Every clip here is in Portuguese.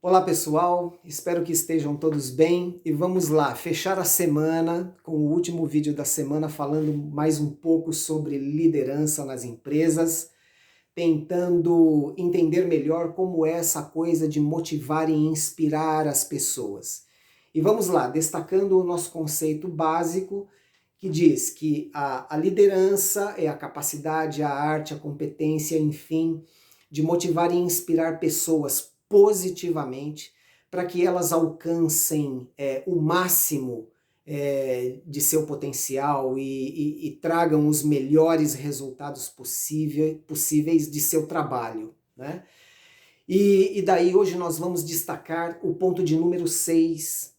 Olá pessoal, espero que estejam todos bem e vamos lá, fechar a semana com o último vídeo da semana falando mais um pouco sobre liderança nas empresas, tentando entender melhor como é essa coisa de motivar e inspirar as pessoas. E vamos lá, destacando o nosso conceito básico, que diz que a liderança é a capacidade, a arte, a competência, enfim, de motivar e inspirar pessoas positivamente para que elas alcancem o máximo de seu potencial e tragam os melhores resultados possíveis de seu trabalho, né? E daí hoje nós vamos destacar o ponto de número 6,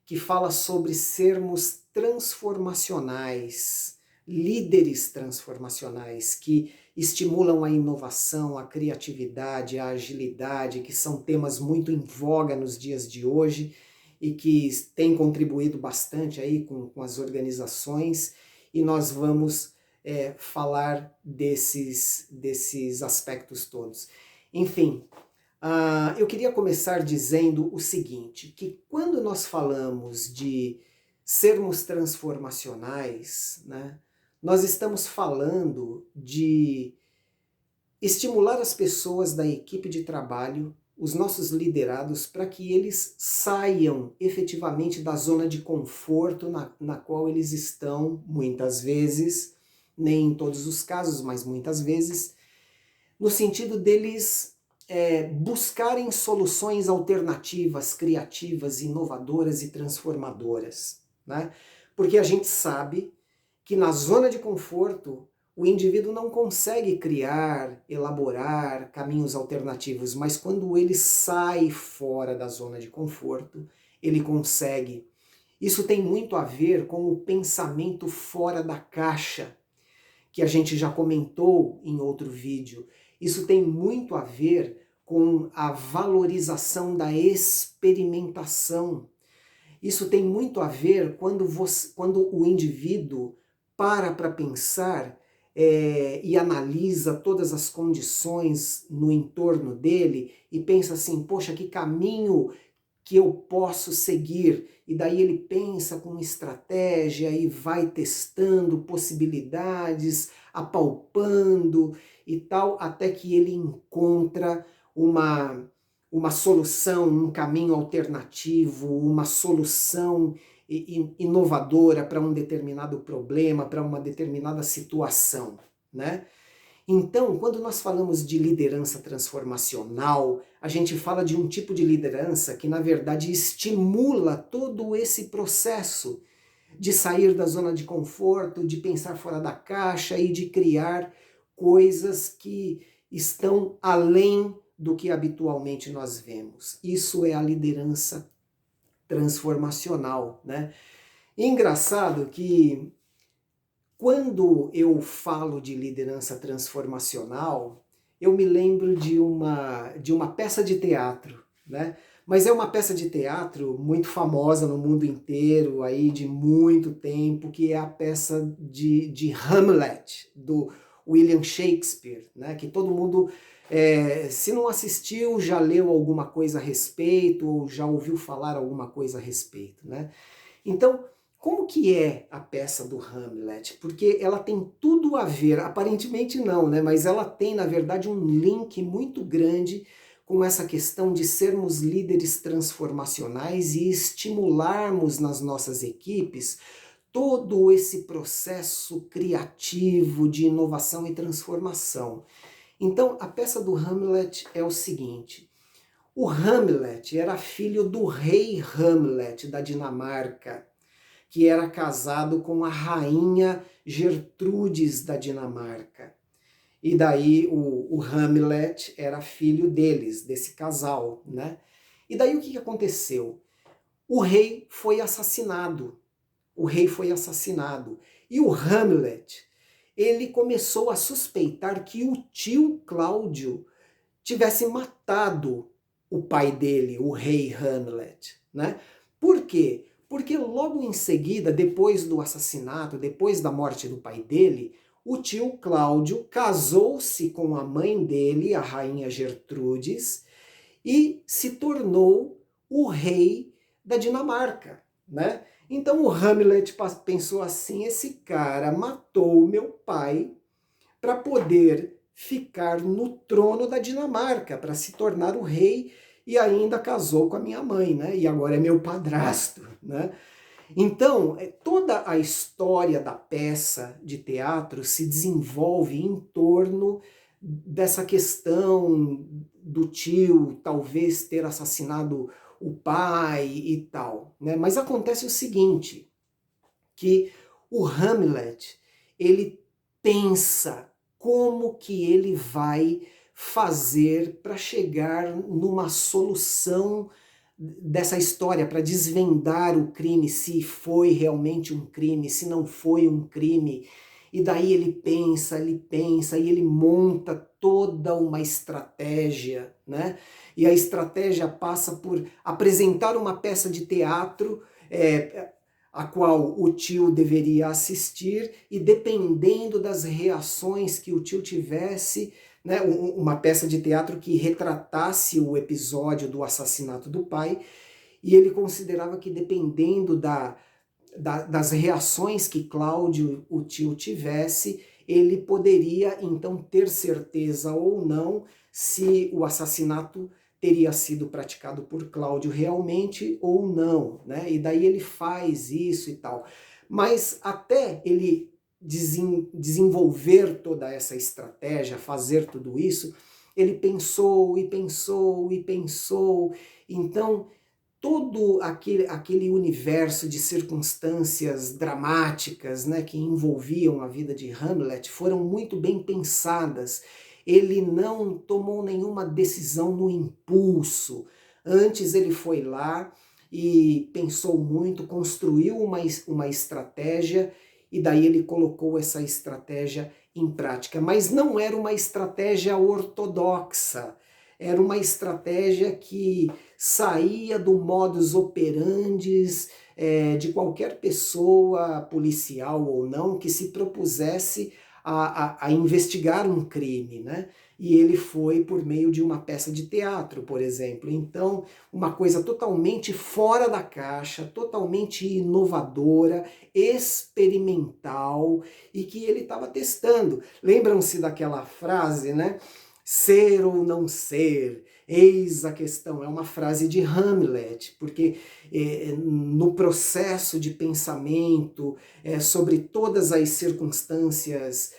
que fala sobre sermos transformacionais, líderes transformacionais, que estimulam a inovação, a criatividade, a agilidade, que são temas muito em voga nos dias de hoje e que têm contribuído bastante aí com as organizações, e nós vamos falar desses aspectos todos. Enfim, eu queria começar dizendo o seguinte, que quando nós falamos de sermos transformacionais, né, nós estamos falando de estimular as pessoas da equipe de trabalho, os nossos liderados, para que eles saiam efetivamente da zona de conforto na qual eles estão, muitas vezes, nem em todos os casos, mas muitas vezes, no sentido deles buscarem soluções alternativas, criativas, inovadoras e transformadoras, né? Porque a gente sabe que na zona de conforto o indivíduo não consegue criar, elaborar caminhos alternativos, mas quando ele sai fora da zona de conforto, ele consegue. Isso tem muito a ver com o pensamento fora da caixa, que a gente já comentou em outro vídeo. Isso tem muito a ver com a valorização da experimentação. Isso tem muito a ver quando o indivíduo para pensar e analisa todas as condições no entorno dele e pensa assim, poxa, que caminho que eu posso seguir, e daí ele pensa com estratégia e vai testando possibilidades, apalpando e tal, até que ele encontra uma solução, um caminho alternativo, uma solução inovadora para um determinado problema, para uma determinada situação, né? Então, quando nós falamos de liderança transformacional, a gente fala de um tipo de liderança que, na verdade, estimula todo esse processo de sair da zona de conforto, de pensar fora da caixa e de criar coisas que estão além do que habitualmente nós vemos. Isso é a liderança transformacional, né? E engraçado que quando eu falo de liderança transformacional, eu me lembro de uma peça de teatro, né? Mas é uma peça de teatro muito famosa no mundo inteiro, aí de muito tempo, que é a peça de Hamlet, do William Shakespeare, né? Que todo mundo, se não assistiu, já leu alguma coisa a respeito, ou já ouviu falar alguma coisa a respeito, né? Então, como que é a peça do Hamlet? Porque ela tem tudo a ver, aparentemente não, né? Mas ela tem, na verdade, um link muito grande com essa questão de sermos líderes transformacionais e estimularmos nas nossas equipes todo esse processo criativo de inovação e transformação. Então, a peça do Hamlet é o seguinte: o Hamlet era filho do rei Hamlet da Dinamarca, que era casado com a rainha Gertrudes da Dinamarca. E daí o Hamlet era filho deles, desse casal, né? E daí o que aconteceu? O rei foi assassinado. O rei foi assassinado. E o Hamlet, ele começou a suspeitar que o tio Cláudio tivesse matado o pai dele, o rei Hamlet, né? Por quê? Porque logo em seguida, depois do assassinato, depois da morte do pai dele, o tio Cláudio casou-se com a mãe dele, a rainha Gertrudes, e se tornou o rei da Dinamarca, né? Então o Hamlet pensou assim: esse cara matou meu pai para poder ficar no trono da Dinamarca, para se tornar o rei, e ainda casou com a minha mãe, né? E agora é meu padrasto, né? Então, toda a história da peça de teatro se desenvolve em torno dessa questão do tio talvez ter assassinado o pai e tal, né? Mas acontece o seguinte, que o Hamlet, ele pensa como que ele vai fazer para chegar numa solução dessa história, para desvendar o crime, se foi realmente um crime, se não foi um crime. E daí ele pensa e ele monta toda uma estratégia, né? E a estratégia passa por apresentar uma peça de teatro a qual o tio deveria assistir, e dependendo das reações que o tio tivesse, né, uma peça de teatro que retratasse o episódio do assassinato do pai, e ele considerava que dependendo das reações que Cláudio, o tio, tivesse, ele poderia então ter certeza ou não se o assassinato teria sido praticado por Cláudio realmente ou não, né? E daí ele faz isso e tal. Mas até ele desenvolver toda essa estratégia, fazer tudo isso, ele pensou e pensou e pensou. Então, todo aquele universo de circunstâncias dramáticas, né, que envolviam a vida de Hamlet foram muito bem pensadas. Ele não tomou nenhuma decisão no impulso. Antes ele foi lá e pensou muito, construiu uma estratégia, e daí ele colocou essa estratégia em prática. Mas não era uma estratégia ortodoxa, era uma estratégia que saía do modus operandi de qualquer pessoa, policial ou não, que se propusesse a investigar um crime, né? E ele foi por meio de uma peça de teatro, por exemplo. Então, uma coisa totalmente fora da caixa, totalmente inovadora, experimental, e que ele estava testando. Lembram-se daquela frase, né? Ser ou não ser, eis a questão. É uma frase de Hamlet, porque no processo de pensamento sobre todas as circunstâncias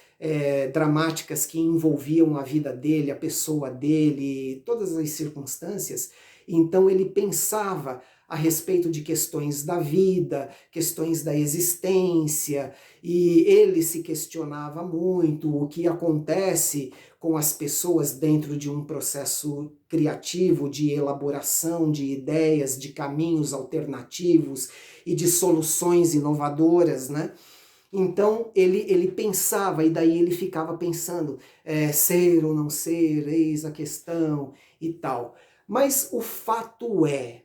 dramáticas que envolviam a vida dele, a pessoa dele, todas as circunstâncias, então ele pensava a respeito de questões da vida, questões da existência, e ele se questionava muito o que acontece com as pessoas dentro de um processo criativo, de elaboração de ideias, de caminhos alternativos e de soluções inovadoras, né? Então ele pensava, e daí ele ficava pensando, ser ou não ser, eis a questão e tal. Mas o fato é,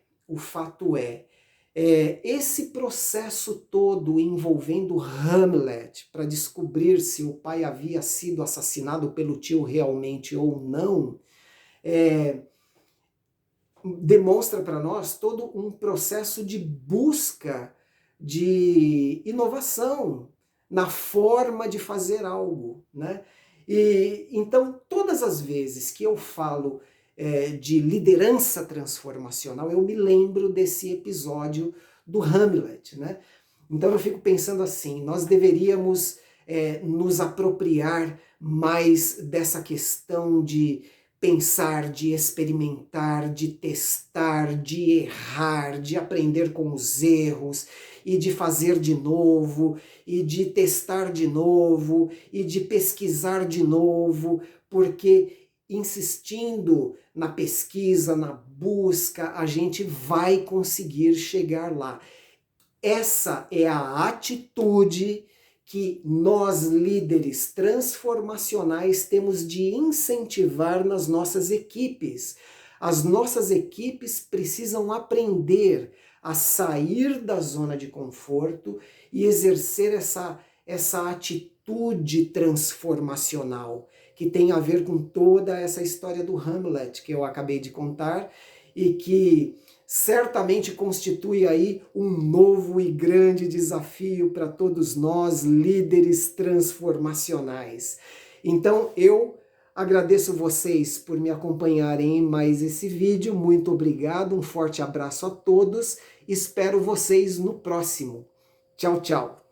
esse processo todo envolvendo Hamlet para descobrir se o pai havia sido assassinado pelo tio realmente ou não, demonstra para nós todo um processo de busca de inovação na forma de fazer algo, né? E então, todas as vezes que eu falo de liderança transformacional, eu me lembro desse episódio do Hamlet, né? Então eu fico pensando assim, nós deveríamos nos apropriar mais dessa questão de pensar, de experimentar, de testar, de errar, de aprender com os erros, e de fazer de novo, e de testar de novo, e de pesquisar de novo, porque insistindo na pesquisa, na busca, a gente vai conseguir chegar lá. Essa é a atitude que nós, líderes transformacionais, temos de incentivar nas nossas equipes. As nossas equipes precisam aprender a sair da zona de conforto e exercer essa atitude transformacional, que tem a ver com toda essa história do Hamlet que eu acabei de contar e que certamente constitui aí um novo e grande desafio para todos nós, líderes transformacionais. Então eu agradeço vocês por me acompanharem em mais esse vídeo, muito obrigado, um forte abraço a todos, espero vocês no próximo. Tchau, tchau!